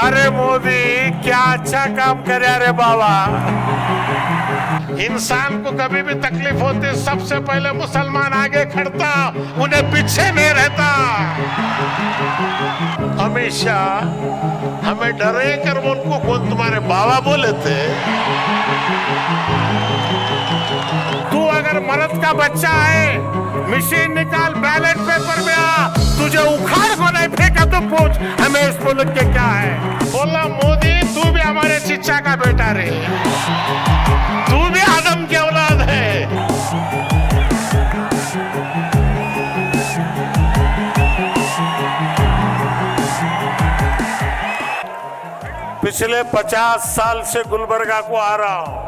अरे मोदी क्या अच्छा काम करे। अरे बाबा, इंसान को कभी भी तकलीफ होती सबसे पहले मुसलमान आगे खड़ता, उन्हें पीछे नहीं रहता। हमेशा हमें डरे कर उनको कौन तुम्हारे बाबा बोले थे। तू अगर मर्द का बच्चा है, मशीन निकाल, बैलेट पेपर में आ, तुझे उखाड़ को नहीं फेंका तो पूछ हमें इस मुल्क के क्या है। बोला मोदी तू भी हमारे चिच्चा का बेटा रे, तू भी आदम की औलाद है। पिछले 50 साल से गुलबर्गा को आ रहा हूं,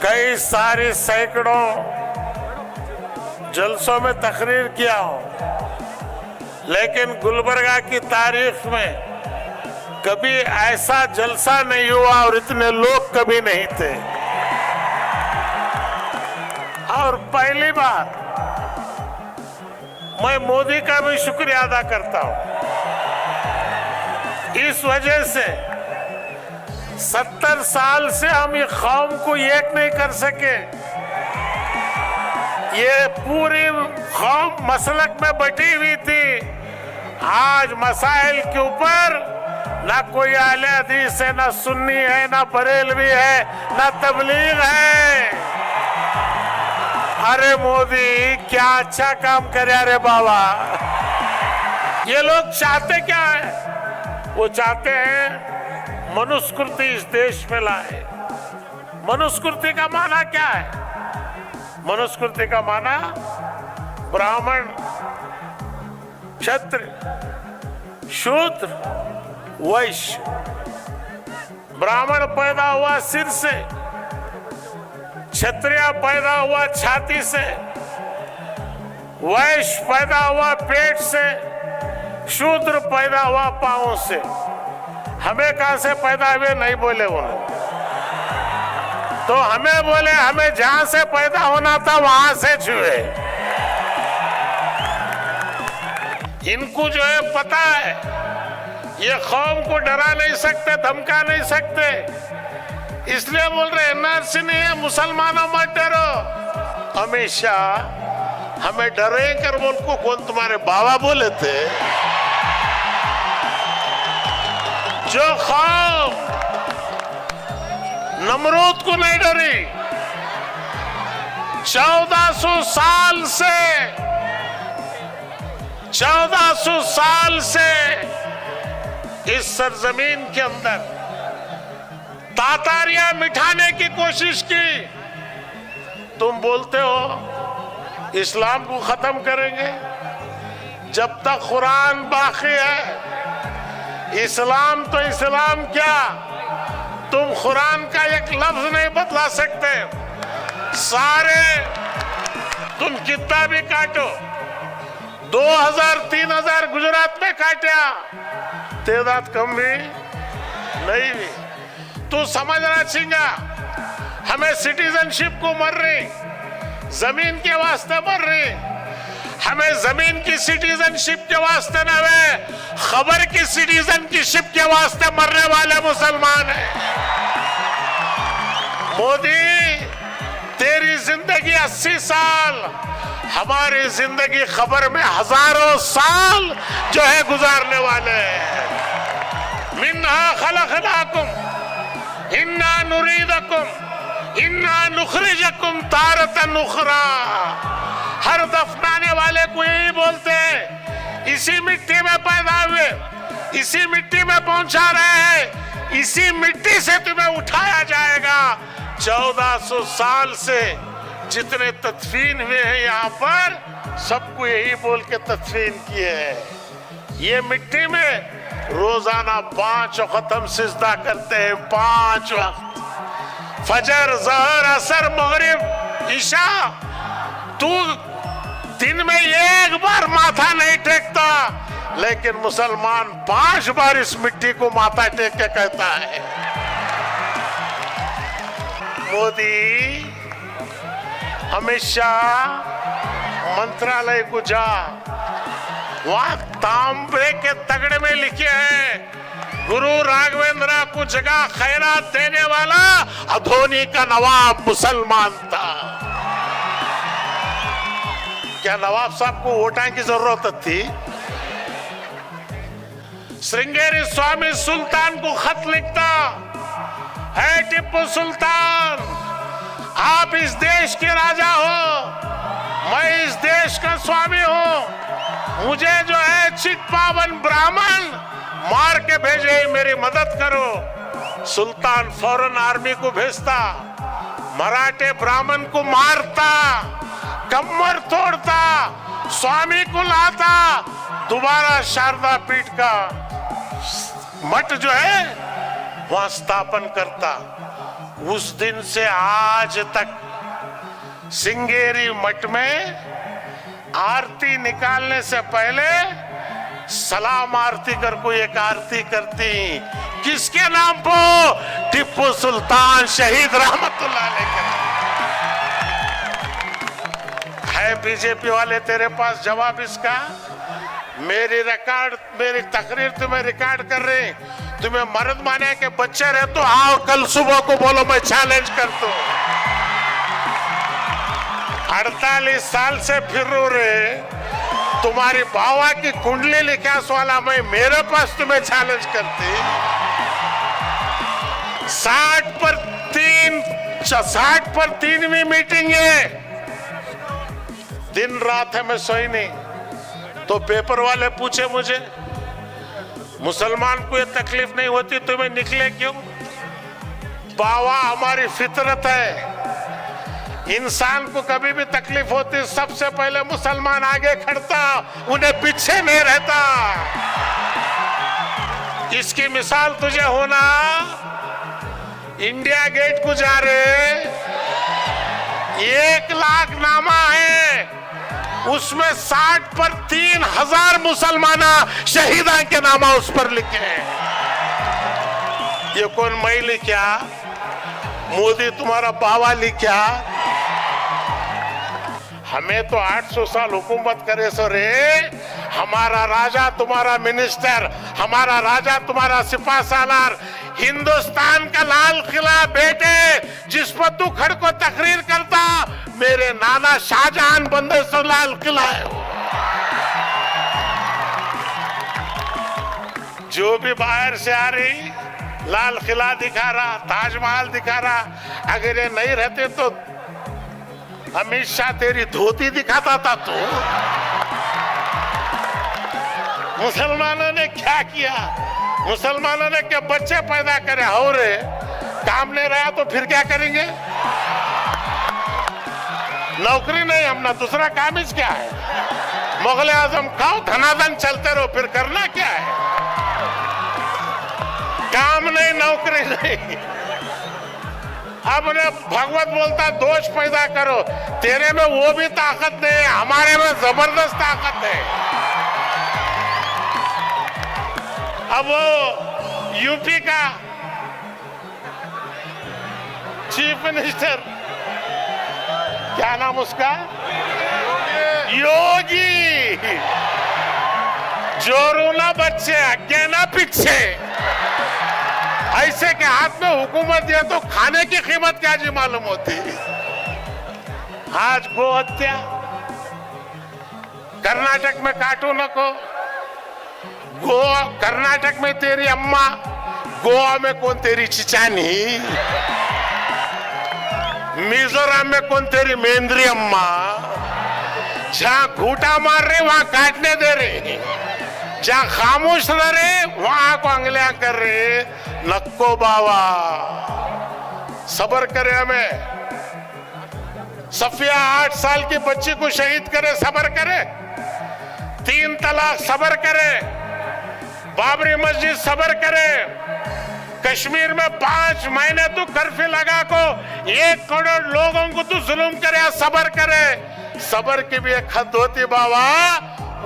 कई सारे सैकड़ों जलसों में तकरीर किया हूं, लेकिन गुलबर्गा की तारीख में कभी ऐसा जलसा नहीं हुआ और इतने लोग कभी नहीं थे। और पहली बार मैं मोदी का भी शुक्रिया अदा करता हूं, इस वजह से 70 साल से हम ये कौम को एक नहीं कर सके। ये पूरी कौम मसलक में बटी हुई थी। आज मसाइल के ऊपर ना कोई अहले हदीस है, ना सुन्नी है, ना बरेलवी है, ना तबलीग है। अरे मोदी क्या अच्छा काम करे। अरे बाबा, ये लोग चाहते क्या है? वो चाहते हैं मनुस्मृति इस देश में लाए। मनुस्मृति का माना क्या है? मनुस्मृति का माना ब्राह्मण, क्षत्रिय, शूद्र, वैश्य। ब्राह्मण पैदा हुआ सिर से, क्षत्रिय पैदा हुआ छाती से, वैश्य पैदा हुआ पेट से, शूद्र पैदा हुआ पांवों से। हमें कहां से पैदा हुए नहीं बोले उन्होंने, तो हमें बोले हमें जहां से पैदा होना था वहां से छुए। इनको जो है पता है, ये कौम को डरा नहीं सकते, धमका नहीं सकते, इसलिए बोल रहे एनआरसी नहीं है, मुसलमानों मत डरो। हमेशा हमें डरे कर उनको कौन तुम्हारे बाबा बोले थे। जो कौम नमरूद को नहीं डरी, 1400 साल से इस सरजमीन के अंदर तातारियां मिटाने की कोशिश की। तुम बोलते हो इस्लाम को खत्म करेंगे, जब तक कुरान बाकी है। इस्लाम तो इस्लाम क्या, तुम कुरान का एक लफ्ज नहीं बदला सकते। सारे तुम कितना भी काटो, 2000-3000 गुजरात में काटा, तादाद कम भी नहीं भी। तू समझना चाहिए, हमें सिटीजनशिप को मर रही, जमीन के वास्ते मर रही। हमें जमीन की सिटीजनशिप के वास्ते न है, खबर की सिटीजनशिप के वास्ते मरने वाले मुसलमान हैं। मोदी, तेरी जिंदगी 80 साल, हमारी जिंदगी खबर में हजारों साल जो है गुजारने वाले हैं। मिन्हा खलक़नाकुम इन्ना नुरीदकुम इन्ना नुखरिजकुम तारतन उखरा। हर दफनाने वाले को यही बोलते हैं, इसी मिट्टी में पैदा हुए, इसी मिट्टी में पहुंचा रहे हैं, इसी मिट्टी से तुम्हें उठाया जाएगा। 1400 साल से जितने तदफीन हुए हैं यहाँ पर, सबको यही बोल के तदफीन किए हैं। ये मिट्टी में रोजाना 5 वक्त हम सिजदा करते हैं, 5 वक्त, फजर, ज़हर, असर, मगरिब, इशा। तू दिन में एक बार माथा नहीं टेकता, लेकिन मुसलमान 5 बार इस मिट्टी को माथा टेक के कहता है। मोदी, हमेशा मंत्रालय को जा, वहां तांबे के तगड़े में लिखे हैं गुरु राघवेंद्र को जगह खैरात देने वाला अधोनी का नवाब मुसलमान था। क्या नवाब साहब को वोटां की जरूरत थी? श्रृंगेरी स्वामी सुल्तान को खत लिखता है, टिप्पू सुल्तान, आप इस देश के राजा हो, मैं इस देश का स्वामी हूं, मुझे जो है चितपावन ब्राह्मण मार के भेजे, मेरी मदद करो। सुल्तान फौरन आर्मी को भेजता, मराठे ब्राह्मण को मारता, कमर तोड़ता, स्वामी को लाता, दोबारा शारदा पीठ का मठ जो है वहां स्थापन करता। उस दिन से आज तक श्रृंगेरी मठ में आरती निकालने से पहले सलाम आरती कर कोई एक आरती करती। किसके नाम पर? टिप्पू सुल्तान शहीद रहमतुल्लाह अलैह। है बीजेपी वाले तेरे पास जवाब इसका? मेरी तकरीर तुम्हें रिकॉर्ड कर रहे, तुम्हें मर्द माने के बच्चे रहे तो आओ कल सुबह को बोलो मैं चैलेंज कर दूं। 48 साल से फिर रो रहे, तुम्हारी बावा की कुंडली लिखास वाला मैं मेरे पास तुम्हें चैलेंज करती। 60 पर 3वीं मीटिंग है, दिन रात है मैं सोई नहीं। तो पेपर वाले पूछे मुझे, मुसलमान को ये तकलीफ नहीं होती तुम्हें निकले क्यों? बावा हमारी फितरत है, इंसान को कभी भी तकलीफ होती सबसे पहले मुसलमान आगे खड़ता, उन्हें पीछे नहीं रहता। इसकी मिसाल तुझे होना, इंडिया गेट को जा रहे 1 लाख नामा है, उसमें 60 पर 3000 मुसलमान शहीदा के नामा उस पर लिखे हैं। ये कौन मैं लिखा? मोदी तुम्हारा बावा लिखा? हमें तो 800 साल हुकूमत करे सो रे, हमारा राजा तुम्हारा मिनिस्टर, हमारा राजा तुम्हारा सिपा सालार, हिंदुस्तान का लाल किला बेटे जिस पर तू खड़ को तकरीर करता, मेरे नाना शाहजहां बंदे से लाल किला है। जो भी बाहर से आ रही लाल किला दिखा रहा, ताजमहल दिखा रहा, अगर ये नहीं रहते तो अमित शाह तेरी धोती दिखाता था। तो मुसलमानों ने क्या किया? मुसलमानों ने क्या बच्चे पैदा करे? हो रे, काम नहीं रहा तो फिर क्या करेंगे? नौकरी नहीं, हमने दूसरा काम ही क्या है? मुगल आजम खाओ, धनाधन चलते रहो, फिर करना क्या है? काम नहीं, नौकरी नहीं। अब ने भगवत बोलता दोष पैदा करो, तेरे में वो भी ताकत नहीं है, हमारे में जबरदस्त ताकत है। अब वो यूपी का चीफ मिनिस्टर, क्या नाम उसका? योगी। जोरू ना बच्चे, आगे ना पीछे। ऐसे के हाथ में हुकूमत दिया तो खाने की कीमत क्या जी मालूम होती। आज गो हत्या कर्नाटक में, कार्टून को गोवा, कर्नाटक में तेरी अम्मा, गोवा में कौन तेरी चिचानी, मिजोरम में कौन तेरी मेंद्री अम्मा। जहां घूटा मार रहे वहां काटने दे रहे, जहां खामोश रह रहे वहां को अंगलियां कर रहे। नक्को बाबा सबर करे, हमें सफिया 8 साल की बच्ची को शहीद करे, सबर करे। 3 तलाक सबर करे, बाबरी मस्जिद सबर करे, कश्मीर में 5 महीने तू कर्फ्यू लगा को 1 करोड़ लोगों को तू जुल्म करे, सबर करे। सबर की भी एक हद होती बाबा,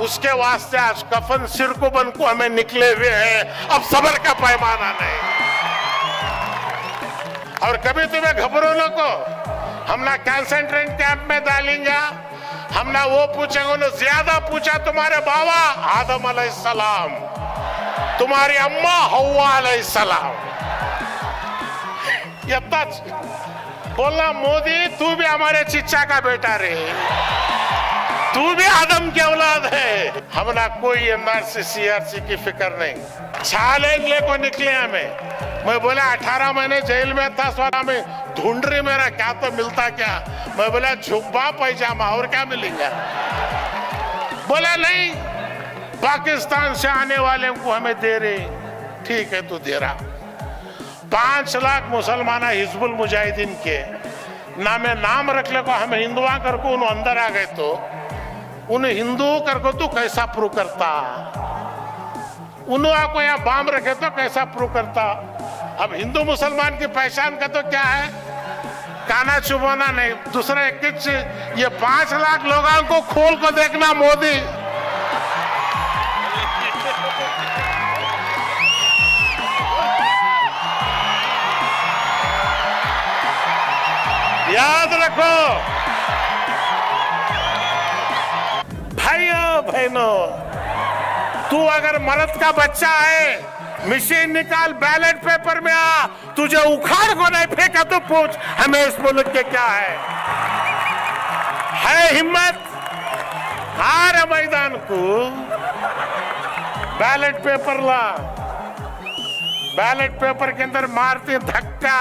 उसके वास्ते आज कफन सिर को बन को हमें निकले हुए हैं। अब सबर का पैमाना नहीं। और कभी तुम्हें घबरो न को, हम ना कंसंट्रेट कैंप में डालेंगे, हम ना वो पूछेंगे, ज्यादा पूछा तुम्हारे बाबा आदम अलैहिस्सलाम, तुम्हारी अम्मा हव्वा अलैहिस्सलाम. इतनाच बोलना, मोदी तू भी हमारे चिच्चा का बेटा रे, तू भी आदम की औलाद है. हमला कोई एनआरसी सीआरसी की फिक्र नहीं. चैलेंज लेको निकले हमें. मैं बोला 18 महीने जेल में था, सोना में ढूंढ रही मेरा क्या तो मिलता क्या. मैं बोला जुब्बा पैजामा और क्या मिलेगा. बोला नहीं, पाकिस्तान से आने वाले को हमें दे रहे. ठीक है तू दे रहा. 5 लाख मुसलमान हिजबुल मुजाहिदीन के नामे नाम रख ले को हम हिंदुआ करको उन अंदर आ गए तो उन हिंदू करको तू कैसा प्रूव करता. उन्होंने को यहाँ बाम रखे तो कैसा प्रूव करता. अब हिंदू मुसलमान की पहचान का तो क्या है, काना चुबाना नहीं. दूसरा एक चीज, ये 5 लाख लोगों को खोल को देखना मोदी. याद रखो भाइयों बहनों, तू अगर मर्द का बच्चा है, मशीन निकाल, बैलेट पेपर में आ. तुझे उखाड़ को नहीं फेंका तो पूछ हमें इस मुल्क के क्या है हिम्मत. हार मैदान को बैलेट पेपर ला. बैलेट पेपर के अंदर मारते धक्का.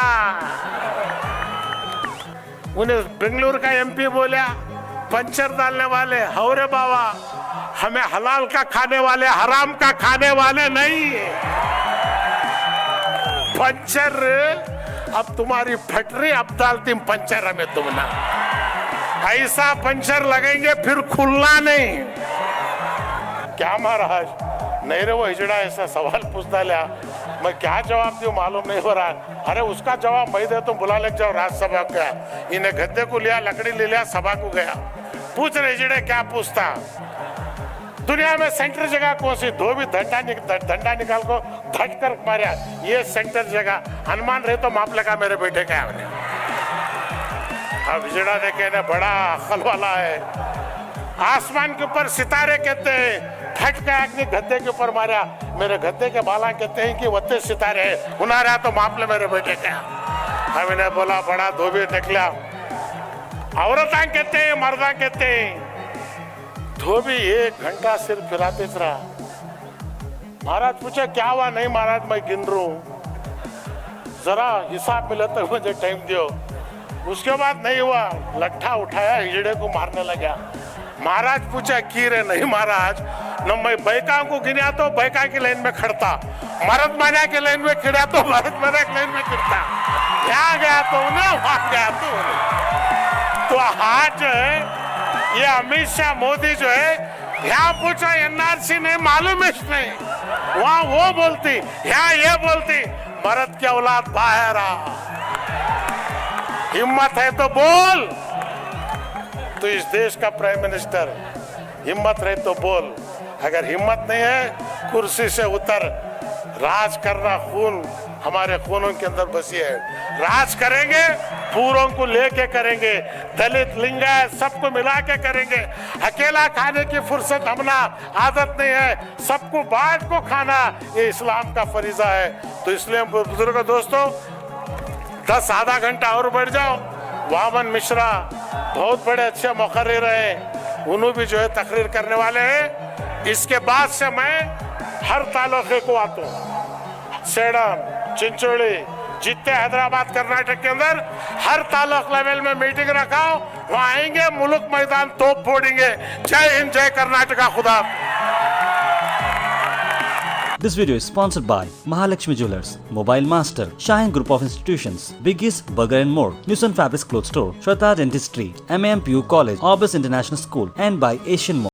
उन्हें बेंगलुरु का एमपी बोला पंचर डालने वाले हौरे बाबा, हमें हलाल का खाने वाले, हराम का खाने वाले नहीं. पंचर अब तुम्हारी फटरी, अब डालती पंचर हमें तुम ना. ऐसा पंचर लगेंगे फिर खुलना नहीं. क्या महाराज नहीं रे, वो हिजड़ा ऐसा सवाल पूछता लिया, मैं क्या जवाब दूं मालूम नहीं हो रहा. अरे उसका जवाब मैं दे तुम बुला ले जाओ राज्यसभा का. इन्हें गद्दे को लिया, लकड़ी ले लिया, सभा को गया. पूछ रहे हिजड़े क्या पूछता. दुनिया में सेंटर जगह कौन सी. धोबी डंडा निकाल को धट कर मारा, ये सेंटर जगह. हनुमान रहे तो माप लगा मेरे बेटे का. हमने अब हिजड़ा देखे ना, बड़ा अक्ल वाला है. आसमान के ऊपर सितारे कहते हैं, फट का आदमी गद्दे के ऊपर मारा, मेरे गद्दे के बाला कहते हैं कि वत्ते सितारे है. उन्हें रहा तो माप ले मेरे बेटे का. हमने बोला बड़ा धोबी निकला. औरतां कहते हैं, मर्दा कहते हैं. धोबी 1 घंटा सिर फिराते रहा. महाराज पूछे क्या हुआ. नहीं महाराज मैं गिन रू, जरा हिसाब मिले तो मुझे टाइम दियो. उसके बाद नहीं हुआ, लट्ठा उठाया, हिजड़े को मारने लगा. महाराज पूछा की रे. नहीं महाराज, न मैं बैका को गिना तो बैका की लाइन में खड़ता, मर्द माना की लाइन में खिड़ा तो मर्द माना की लाइन में खिड़ता. यहाँ गया तो उन्हें, वहां गया तो उन्हें. तो आज जो है ये अमित शाह मोदी जो है, यहाँ पूछो एनआरसी नहीं, मालूम है नहीं. वहां वो बोलती, यहाँ ये बोलती, मर्द की औलाद बाहर आ. हिम्मत है तो बोल. तो इस देश का प्राइम मिनिस्टर, हिम्मत रहे तो बोल. अगर हिम्मत नहीं है, कुर्सी से उतर. राज करना खून, हमारे खूनों के अंदर बसी है. राज करेंगे, पूरों को लेके करेंगे, दलित लिंगायत सबको मिला के करेंगे. अकेला खाने की फुर्सत हमना आदत नहीं है, सबको बांट को खाना ये इस्लाम का फरीजा है. तो इसलिए बुजुर्ग दोस्तों, 10 आधा घंटा और बढ़ जाओ. वामन मिश्रा बहुत बड़े अच्छे मुकर्रिर हैं, उन्होंने भी जो है तकरीर करने वाले हैं. इसके बाद से मैं हर तालुके को आता हूँ, सेडम, चिंचोली, जितने हैदराबाद कर्नाटक के अंदर हर तालुक लेवल में मीटिंग रखाओ. वहाँ आएंगे, मुल्क मैदान तोप फोड़ेंगे. जय हिंद, जय कर्नाटका, खुदा. This video is sponsored by Mahalakshmi Jewelers, Mobile Master, Shine Group of Institutions, Biggie's Burger and More, Newson Fabrics Clothes Store, Shweta Dentistry, MAMPU College, Orbis International School, and by Asian Mall.